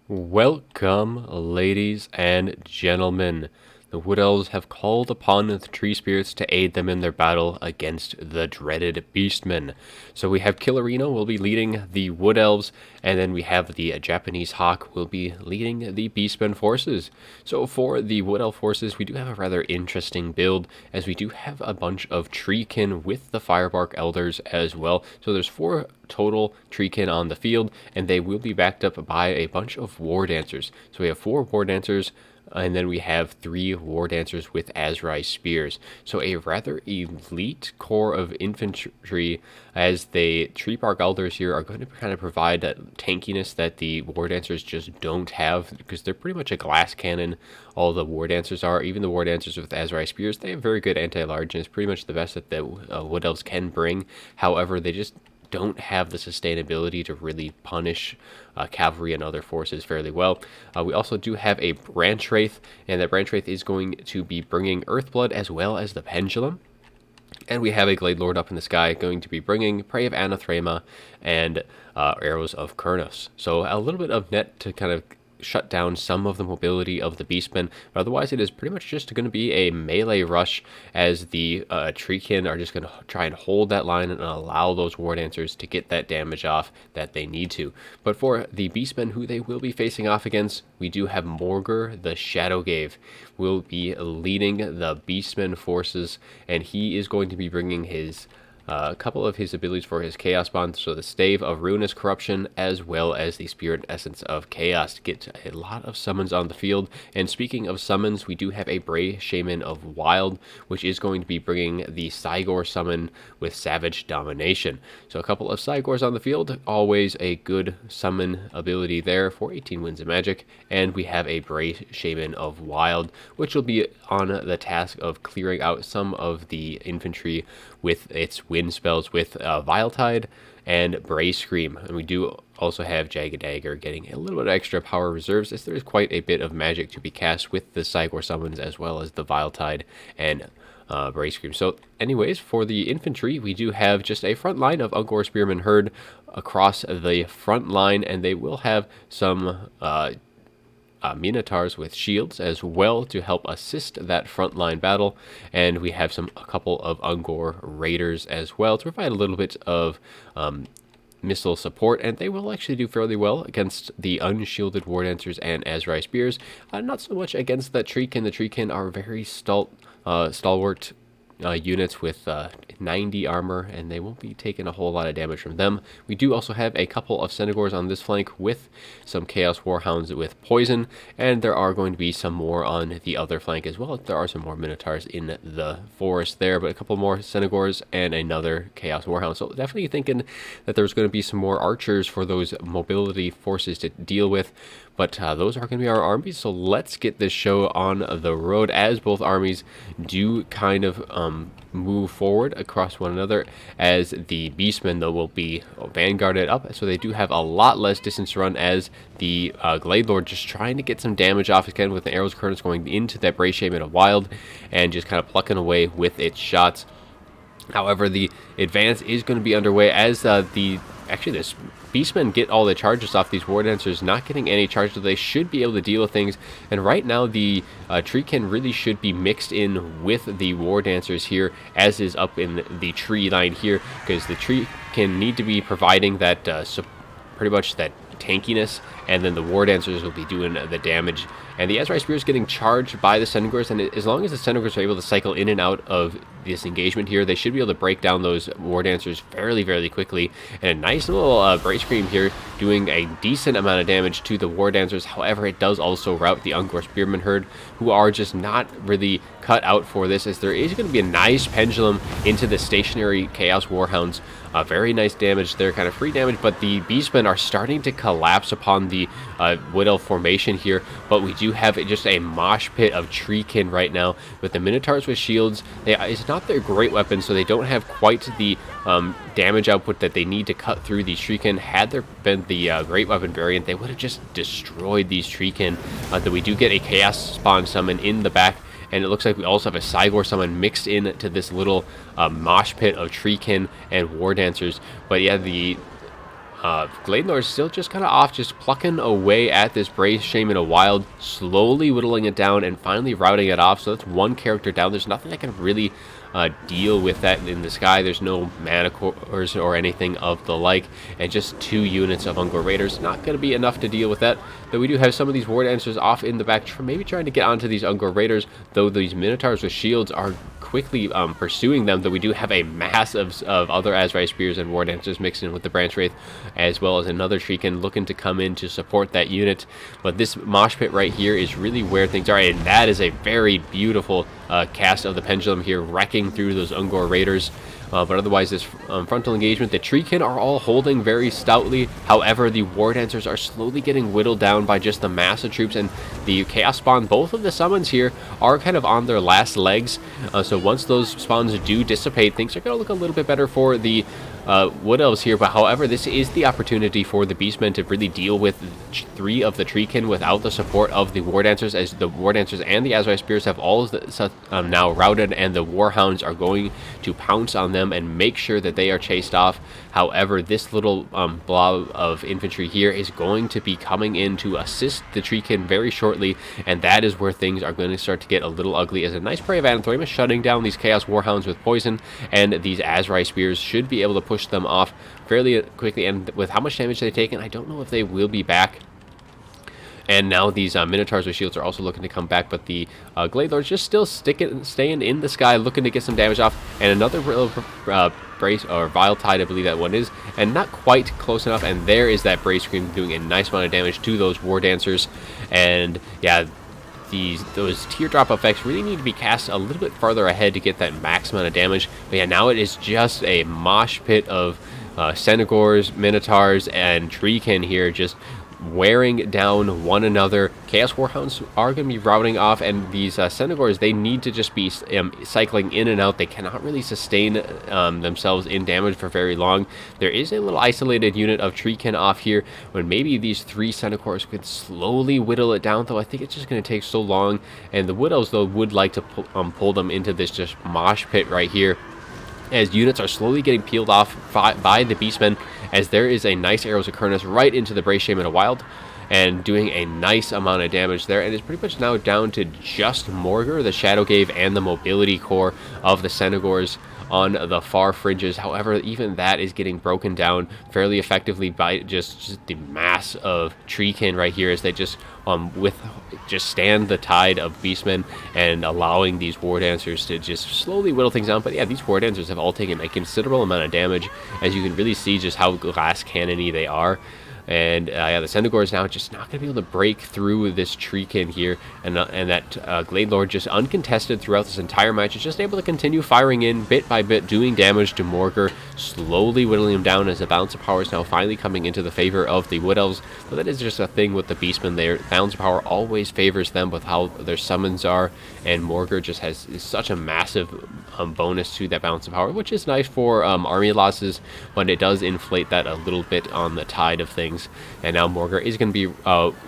Welcome, ladies and gentlemen. The Wood Elves have called upon the tree spirits to aid them in their battle against the dreaded Beastmen. So we have Killerino will be leading the Wood Elves, and then we have the Japanese Hawk will be leading the Beastmen forces. So for the Wood Elf forces, we do have a rather interesting build, as we do have a bunch of treekin with the Firebark Elders as well. So there's 4 total treekin on the field, and they will be backed up by a bunch of War Dancers. So we have 4 War Dancers, and then we have 3 War Dancers with Azrai Spears. So a rather elite core of infantry, as the Tree Bark Elders here are going to kind of provide that tankiness that the War Dancers just don't have, because they're pretty much a glass cannon. All the War Dancers are. Even the War Dancers with Azrai Spears, they have very good anti-large, and it's pretty much the best that the Wood Elves can bring. However, they just don't have the sustainability to really punish cavalry and other forces fairly well. We also do have a Branch Wraith, and that Branch Wraith is going to be bringing Earthblood as well as the Pendulum. And we have a Glade Lord up in the sky going to be bringing Prey of Anathrema and Arrows of Kurnos. So a little bit of net to kind of shut down some of the mobility of the Beastmen, but otherwise it is pretty much just going to be a melee rush, as the treekin are just going to try and hold that line and allow those War Dancers to get that damage off that they need to. But for the Beastmen who they will be facing off against, we do have Morgur the Shadowgave will be leading the Beastmen forces, and he is going to be bringing his a couple of his abilities for his Chaos Bond, so the Stave of Ruinous Corruption, as well as the Spirit Essence of Chaos, to get a lot of summons on the field. And speaking of summons, we do have a Bray Shaman of Wild, which is going to be bringing the Cygor summon with Savage Domination. So a couple of Cygors on the field, always a good summon ability there for 18 Winds of Magic. And we have a Bray Shaman of Wild, which will be on the task of clearing out some of the infantry with its wind spells with Viletide and Bray Scream. And we do also have Jagged Dagger getting a little bit of extra power reserves, as there is quite a bit of magic to be cast with the Cygor summons as well as the Viletide and Bray Scream. So anyways, for the infantry, we do have just a front line of Ungor Spearmen Herd across the front line, and they will have some Minotaurs with shields as well to help assist that frontline battle, and we have a couple of Ungor Raiders as well to provide a little bit of missile support, and they will actually do fairly well against the unshielded War Dancers and Azrai Spears. Not so much against that Treekin. The Treekin are very stalwart units with 90 armor, and they won't be taking a whole lot of damage from them. We do also have a couple of Centaurs on this flank with some Chaos Warhounds with poison, and there are going to be some more on the other flank as well. There are some more Minotaurs in the forest there, but a couple more Centaurs and another Chaos Warhound. So definitely thinking that there's going to be some more archers for those mobility forces to deal with. But those are going to be our armies, so let's get this show on the road, as both armies do kind of move forward across one another, as the Beastmen, though, will be vanguarded up, so they do have a lot less distance to run, as the Glade Lord just trying to get some damage off again with the Arrows of Kurnos going into that Bray Shaman of Wild and just kind of plucking away with its shots. However, the advance is going to be underway, as this Beastmen get all the charges off these War Dancers, not getting any charges, so they should be able to deal with things. And right now, the Treekin really should be mixed in with the War Dancers here, as is up in the tree line here, because the Treekin need to be providing that pretty much that tankiness, and then the War Dancers will be doing the damage. And the Azrai Spear is getting charged by the Centaurs, and as long as the Centaurs are able to cycle in and out of this engagement here, they should be able to break down those War Dancers fairly, fairly quickly. And a nice little Bray Scream here doing a decent amount of damage to the War Dancers. However, it does also rout the Ungor Spearmen Herd, who are just not really cut out for this, as there is going to be a nice pendulum into the stationary Chaos Warhounds. Very nice damage there, kind of free damage, but the Beastmen are starting to collapse upon the Wood Elf formation here, but we do have just a mosh pit of Treekin right now with the Minotaurs with shields. It's not their great weapon, so they don't have quite the damage output that they need to cut through these Treekin. Had there been the great weapon variant, they would have just destroyed these Treekin. That we do get a Chaos Spawn summon in the back, and it looks like we also have a Cygor summon mixed into this little mosh pit of Treekin and War Dancers. But yeah, the Gladenlord's still just kind of off, just plucking away at this Brace Shaman a Wild, slowly whittling it down and finally routing it off. So that's one character down. There's nothing that can really deal with that in the sky. There's no mana cores or anything of the like, and just 2 units of Ungor Raiders. Not going to be enough to deal with that. Though we do have some of these War Dancers off in the back, maybe trying to get onto these Ungor Raiders, though these Minotaurs with shields are quickly pursuing them, though we do have a mass of other Azrai Spears and War Dancers mixed in with the Branch Wraith, as well as another Treekin looking to come in to support that unit. But this mosh pit right here is really where things are, and that is a very beautiful cast of the Pendulum here, wrecking through those Ungor Raiders. But otherwise, this frontal engagement, the Treekin are all holding very stoutly. However, the War Dancers are slowly getting whittled down by just the mass of troops, and the Chaos Spawn, both of the summons here, are kind of on their last legs. So once those spawns do dissipate, things are going to look a little bit better for the Wood Elves here. But however, this is the opportunity for the Beastmen to really deal with 3 of the Treekin without the support of the War Dancers, as the War Dancers and the Azrai Spears have all now routed, and the Warhounds are going to pounce on them and make sure that they are chased off. However, this little blob of infantry here is going to be coming in to assist the Treekin very shortly, and that is where things are going to start to get a little ugly, as a nice Prey of Anathorim is shutting down these Chaos Warhounds with poison, and these Azrai Spears should be able to push them off fairly quickly. And with how much damage they've taken, I don't know if they will be back. And now these Minotaurs with shields are also looking to come back, but the Gladelords just still staying in the sky, looking to get some damage off. And another Brace, or Vile Tide, I believe that one is, and not quite close enough. And there is that Brace Scream doing a nice amount of damage to those War Dancers. And yeah, those teardrop effects really need to be cast a little bit farther ahead to get that max amount of damage. But yeah, now it is just a mosh pit of Senegors, Minotaurs, and Treekin here, just wearing down one another. Chaos Warhounds are going to be routing off, and these Senegors, they need to just be cycling in and out. They cannot really sustain themselves in damage for very long. There is a little isolated unit of Treekin off here, when maybe these 3 Senegors could slowly whittle it down, though I think it's just going to take so long. And the Wood Elves, though, would like to pull them into this just mosh pit right here, as units are slowly getting peeled off by the Beastmen, as there is a nice Arrows of Kurnus right into the Brace Shaman of Wild, and doing a nice amount of damage there. And it's pretty much now down to just Morgur, the Shadowgave, and the Mobility Core of the Senegors on the far fringes. However, even that is getting broken down fairly effectively by just the mass of Treekin right here, as they just stand the tide of Beastmen and allowing these War Dancers to just slowly whittle things down. But yeah, these War Dancers have all taken a considerable amount of damage, as you can really see just how glass cannony they are. And yeah, the Senegor is now just not going to be able to break through this Treekin here, and that Gladelord, just uncontested throughout this entire match, is just able to continue firing in bit by bit, doing damage to Morgur, slowly whittling him down, as the balance of power is now finally coming into the favor of the Wood Elves. But that is just a thing with the Beastmen. Their balance of power always favors them with how their summons are, and Morgur just has such a massive bonus to that balance of power, which is nice for army losses, but it does inflate that a little bit on the tide of things. And now Morgur is going to be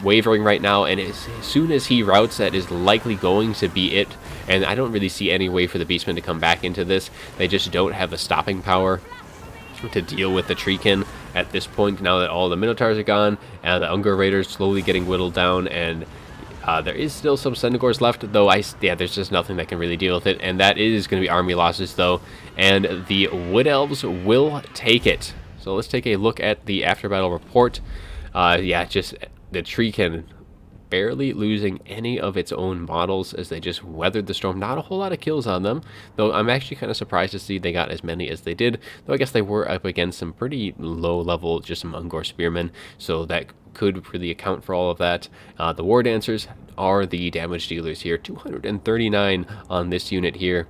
wavering right now, and as soon as he routes, that is likely going to be it. And I don't really see any way for the Beastmen to come back into this. They just don't have the stopping power to deal with the Treekin at this point, now that all the Minotaurs are gone, and the Ungor Raiders slowly getting whittled down, and there is still some Senegors left, though there's just nothing that can really deal with it, and that is going to be army losses, though, and the Wood Elves will take it. So let's take a look at the after battle report. Yeah, just the Treekin barely losing any of its own models, as they just weathered the storm. Not a whole lot of kills on them, though I'm actually kind of surprised to see they got as many as they did, though I guess they were up against some pretty low level, just some Ungor Spearmen, so that could really account for all of that. The War Dancers are the damage dealers here, 239 on this unit here.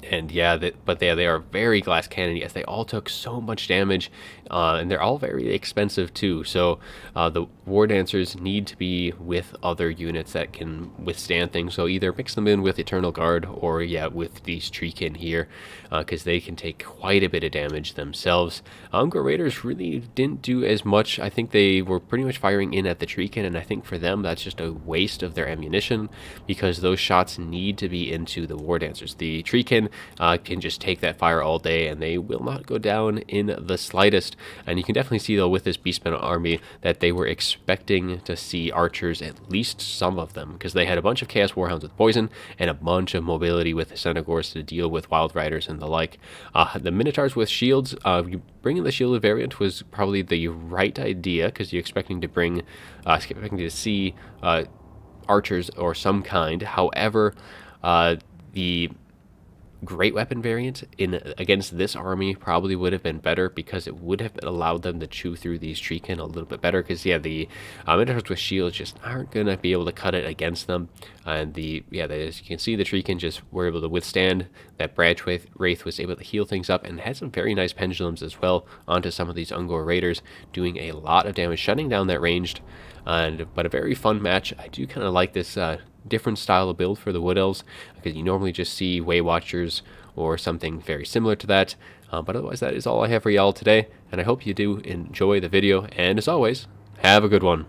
And yeah, they are very glass cannony, as they all took so much damage, and they're all very expensive too. So the War Dancers need to be with other units that can withstand things. So either mix them in with Eternal Guard, or yeah, with these Treekin here, because they can take quite a bit of damage themselves. Ungor Raiders really didn't do as much. I think they were pretty much firing in at the Treekin, and I think for them that's just a waste of their ammunition, because those shots need to be into the War Dancers. The Treekin can just take that fire all day, and they will not go down in the slightest. And you can definitely see, though, with this Beastmen army that they were expecting to see archers, at least some of them, because they had a bunch of Chaos Warhounds with poison and a bunch of mobility with the Centaurs to deal with Wild Riders and the like. The Minotaurs with shields, bringing the shielded variant was probably the right idea, because you're expecting to see archers or some kind. However, the great weapon variant against this army probably would have been better, because it would have allowed them to chew through these treekin a little bit better, because the Minotaurs with shields just aren't going to be able to cut it against them. And as you can see, the treekin just were able to withstand that. Branch Wraith was able to heal things up and had some very nice pendulums as well onto some of these Ungor Raiders, doing a lot of damage, shutting down that ranged. But a very fun match. I do kind of like this different style of build for the Wood Elves, because you normally just see Way Watchers or something very similar to that. But otherwise, that is all I have for y'all today, and I hope you do enjoy the video, and as always, have a good one.